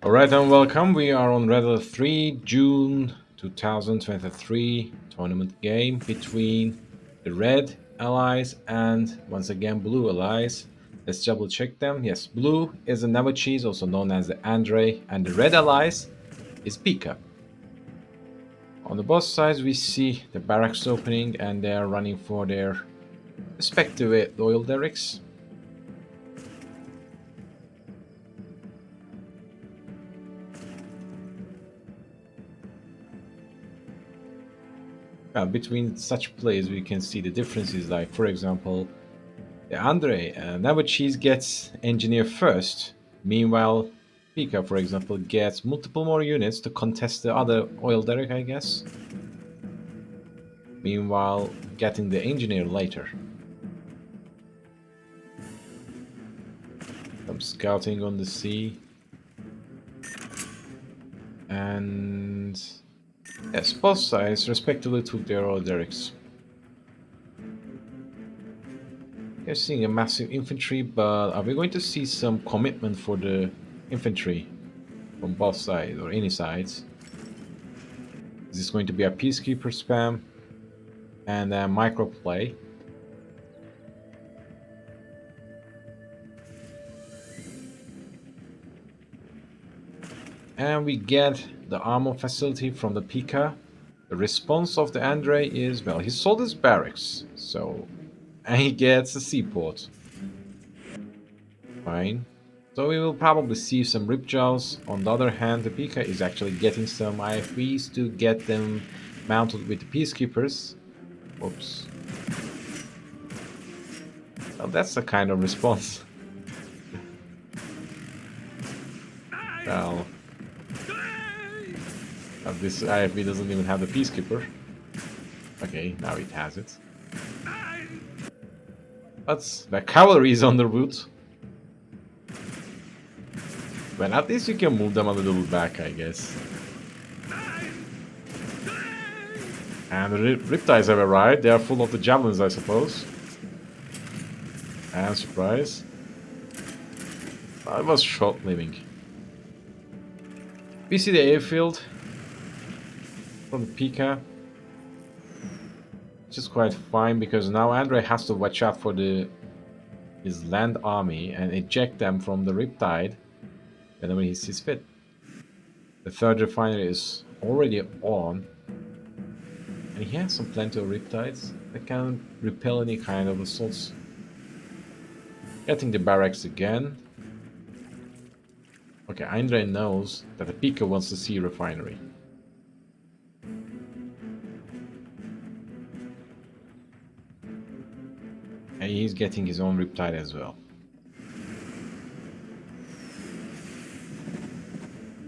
Alright and welcome, we are on Red Alert 3, June 2023 tournament game between the Red Allies and once again Blue Allies. Let's double check them. Yes, Blue is a NeverCheese, also known as the Andrey, and the Red Allies is Pika. On the both sides we see the barracks opening and they are running for their respective oil derricks. Between such plays we can see the differences, like for example Andrey, NeverCheese gets engineer first. Meanwhile, Pika, for example, gets multiple more units to contest the other oil derrick, I guess. Meanwhile, getting the engineer later. Some scouting on the sea. And yes, both sides respectively took their oil derricks. We're seeing a massive infantry, but are we going to see some commitment for the infantry from both sides or any sides? Is this going to be a peacekeeper spam and a micro play? And we get the armor facility from the Pika. The response of the Andrey is, well, he sold his barracks, so... and he gets a seaport. Fine. So we will probably see some ripjaws. On the other hand, the Pika is actually getting some IFVs to get them mounted with the peacekeepers. Oops. Well, that's the kind of response. Well... this IFV doesn't even have the peacekeeper. Okay, now it has it. But the cavalry is on the route. Well, at least you can move them a little back, I guess. And the Riptides have arrived. They are full of the javelins, I suppose. And surprise. That was short-living. We see the airfield from the Pika. Which is quite fine because now Andrey has to watch out for his land army and eject them from the Riptide whenever he sees fit. The third refinery is already on, and he has some plenty of Riptides that can repel any kind of assaults. Getting the barracks again. Okay, Andrey knows that the Pika wants to see a refinery. And he's getting his own Riptide as well.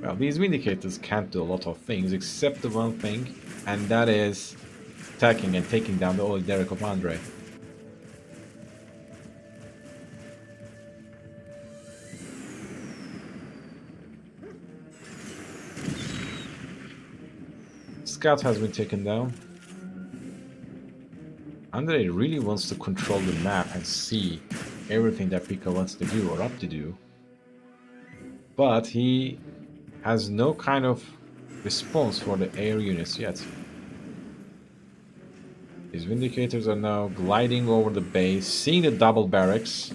Well, these Vindicators can't do a lot of things except the one thing, and that is attacking and taking down the oil derrick of Andrey. Scout has been taken down. Andrey really wants to control the map and see everything that Pika wants to do or up to do. But he has no kind of response for the air units yet. His Vindicators are now gliding over the base, seeing the double barracks.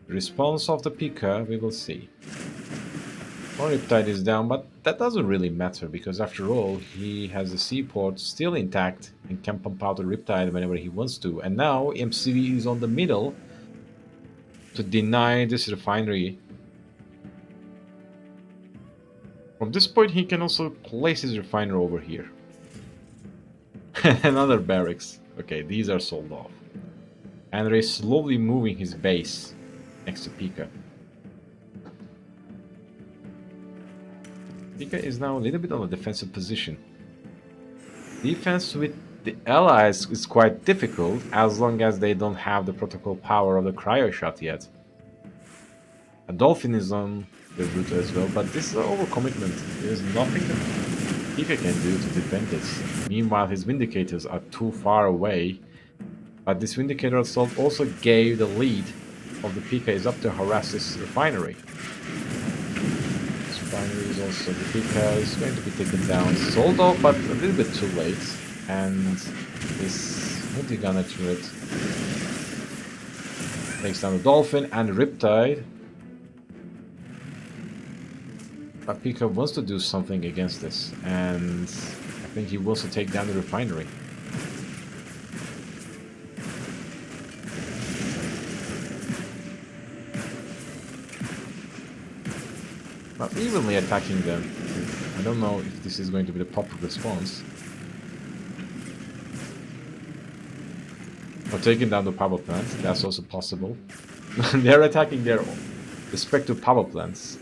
The response of the Pika, we will see. One Riptide is down, but that doesn't really matter because after all, he has the seaport still intact and can pump out the Riptide whenever he wants to. And now MCV is on the middle to deny this refinery. From this point, he can also place his refiner over here. Another barracks. Okay, these are sold off. Andrey is slowly moving his base next to Pika. Pika is now a little bit on a defensive position. Defense with the allies is quite difficult as long as they don't have the protocol power of the cryo shot yet. A dolphin is on the route as well, but this is an overcommitment. There's nothing that Pika can do to defend this. Meanwhile, his Vindicators are too far away, but this Vindicator assault also gave the lead of the Pika is up to harass this refinery. Finally, is also the Pika is going to be taken down. Sold off, but a little bit too late. And this multi-gunner turret takes down the Dolphin and the Riptide. But Pika wants to do something against this, and I think he wants to take down the refinery. Not evenly attacking them. I don't know if this is going to be the proper response. Or taking down the power plant, that's also possible. They're attacking their respective power plants.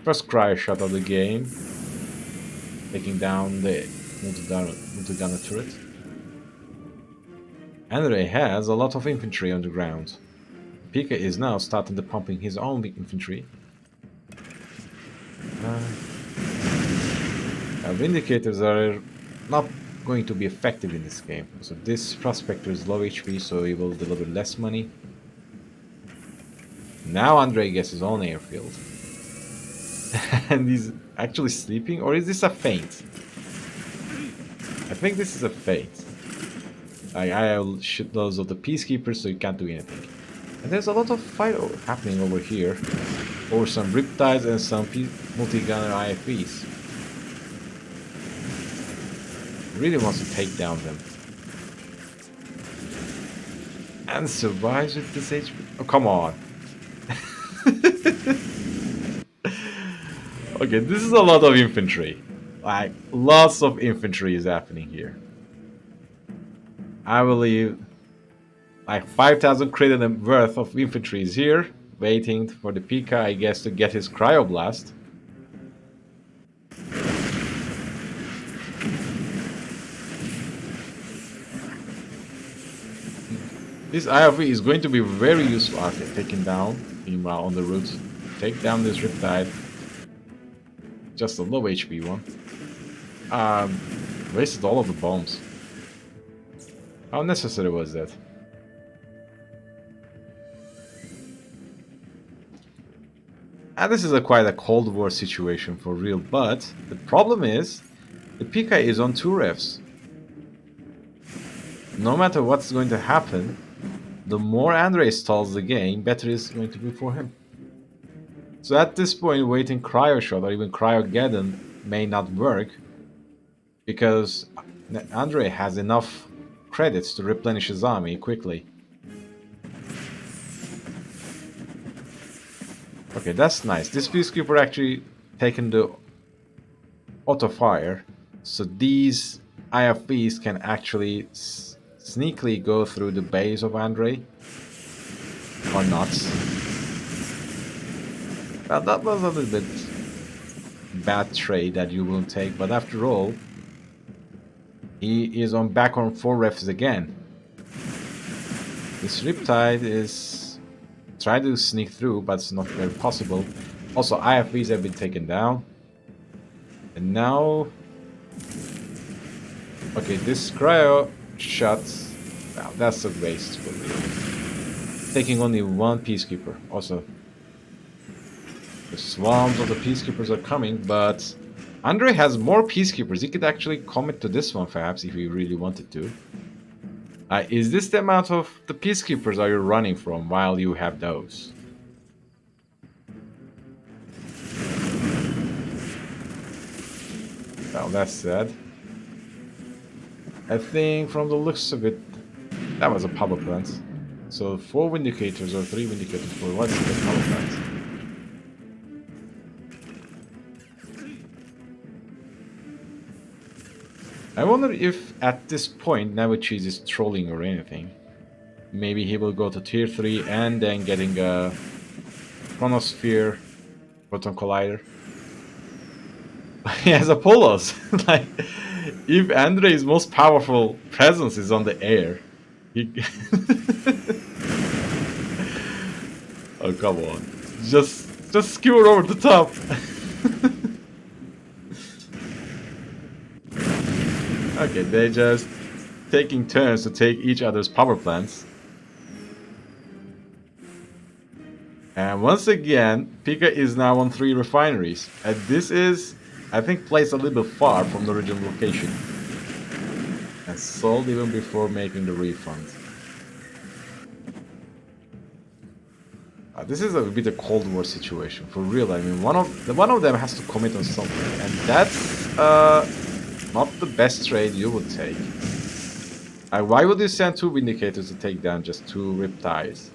First cryo shot of the game, taking down the multi-gunner turret. Andrey has a lot of infantry on the ground. Pika is now starting to pumping his own infantry. Vindicators are not going to be effective in this game. So this prospector is low HP, so he will deliver less money. Now Andrey gets his own airfield. And he's actually sleeping? Or is this a feint? I think this is a feint. I'll shoot those of the peacekeepers so you can't do anything. And there's a lot of fight happening over here. Over some Riptides and some multi-gunner IFVs. Really wants to take down them. And survives with this HP. Oh, come on. Okay, this is a lot of infantry. Like, lots of infantry is happening here. I believe like 5,000 credit worth of infantry is here, waiting for the Pika, I guess, to get his cryoblast. This IFV is going to be very useful. Okay, taken down. Meanwhile, on the route, take down this Riptide. Just a low HP one. Wasted all of the bombs. How necessary was that? And this is quite a Cold War situation for real, but the problem is the Pika is on 2 refs. No matter what's going to happen, the more Andrey stalls the game, better it's going to be for him. So at this point, waiting Cryo Shot or even Cryogeddon may not work, because Andrey has enough credits to replenish his army quickly. Okay, that's nice. This Peacekeeper actually taken the auto fire, so these IFVs can actually sneakily go through the base of Andrey, or not. Well, that was a little bit bad trade that you will take, but after all, he is back on 4 refs again. This Riptide is trying to sneak through, but it's not very possible. Also, IFVs have been taken down. And now... Okay, this cryo shot... Wow, that's a waste for me. Taking only 1 Peacekeeper. Also, the swarms of the Peacekeepers are coming, but... Andrey has more Peacekeepers. He could actually commit to this one, perhaps, if he really wanted to. Is this the amount of the Peacekeepers are you running from while you have those? Well, that's sad. I think from the looks of it, that was a power plant. So 4 Vindicators or 3 Vindicators for what's the power plant? I wonder if at this point NeverCheese is trolling or anything. Maybe he will go to tier 3 and then getting a Chronosphere Proton Collider. He has Apollos. Like, if Andrey's most powerful presence is on the air, he... Oh, come on. Just skewer over the top. Okay, they're just taking turns to take each other's power plants. And once again, Pika is now on 3 refineries. And this is, I think, placed a little bit far from the original location. And sold even before making the refund. This is a bit of Cold War situation, for real. I mean, one of them has to commit on something. And that's not the best trade you would take. Why would you send 2 Vindicators to take down just 2 Riptides?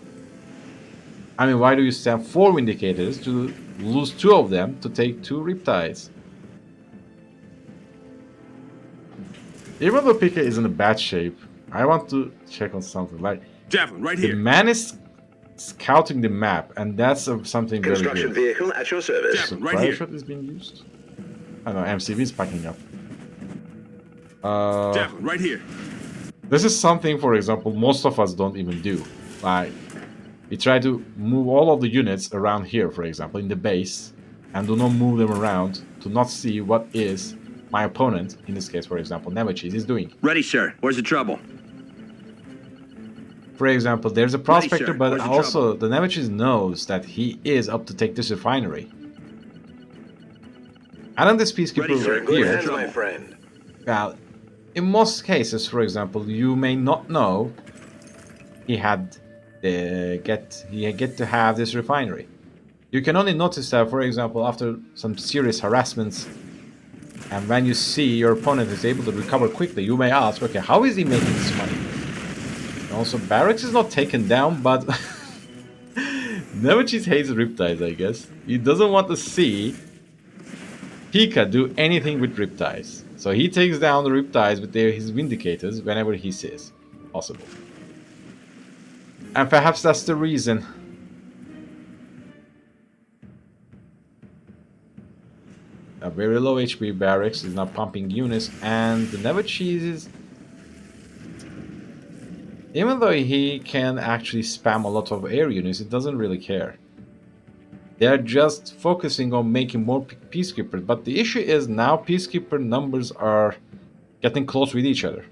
I mean, why do you send 4 Vindicators to lose 2 of them to take 2 Riptides? Even though Pika is in a bad shape, I want to check on something. Like, Javelin, right here. The man is scouting the map, and that's something very good. Construction vehicle at your service. Javelin, right here. Shot is being used. I know, MCV is packing up. Javelin, right here. This is something, for example, most of us don't even do. Like, we try to move all of the units around here, for example, in the base, and do not move them around to not see what is my opponent, in this case, for example, NeverCheese, is doing. Ready, sir. Where's the trouble? For example, there's a prospector, sir. but Where's the also the NeverCheese knows that he is up to take this refinery. And then this peacekeeper You're in good here, hands, my friend. well, in most cases, for example, you may not know he had get to have this refinery. You can only notice that, for example, after some serious harassments, and when you see your opponent is able to recover quickly, you may ask, okay, how is he making this money? And also, Barracks is not taken down, but NeverCheese hates Riptides, I guess. He doesn't want to see Pika do anything with Riptides. So he takes down the Riptides with his Vindicators whenever he sees possible. And perhaps that's the reason. A very low HP Barracks is now pumping units, and the NeverCheese is... Even though he can actually spam a lot of air units, it doesn't really care. They're just focusing on making more Peacekeepers, but the issue is now Peacekeeper numbers are getting close with each other.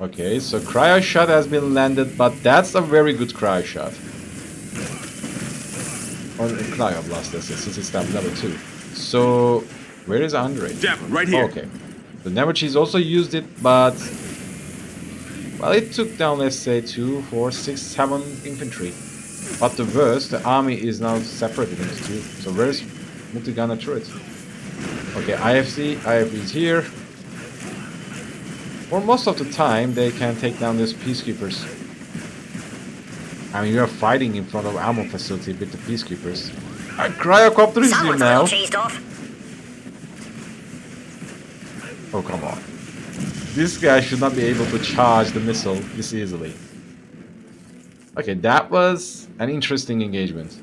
Okay, so Cryo Shot has been landed, but that's a very good Cryo Shot. Or Cryo Blast, since it's down level 2. So, where is Andrey? Javelin, right here. Oh, okay. The NeverCheese also used it, but... Well, it took down, let's say, 2, 4, 6, 7 infantry. But the worst, the army is now separated into 2. So where's multi-gunner turret? Okay, IFC is here. For most of the time, they can take down these Peacekeepers. I mean, you are fighting in front of ammo facility with the Peacekeepers. A Cryocopter is here now. Oh, come on. This guy should not be able to charge the missile this easily. Okay, that was an interesting engagement.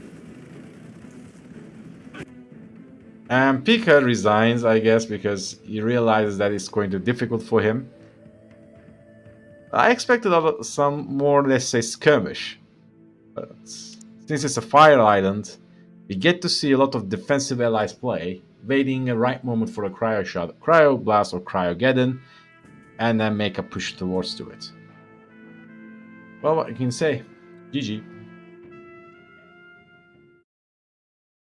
And Pika resigns, I guess, because he realizes that it's going to be difficult for him. I expected some more, let's say, skirmish. But since it's a fire island, we get to see a lot of defensive allies play, waiting a right moment for a cryo shot, cryo blast or cryogeddon, and then make a push towards to it. Well, what you can say, GG.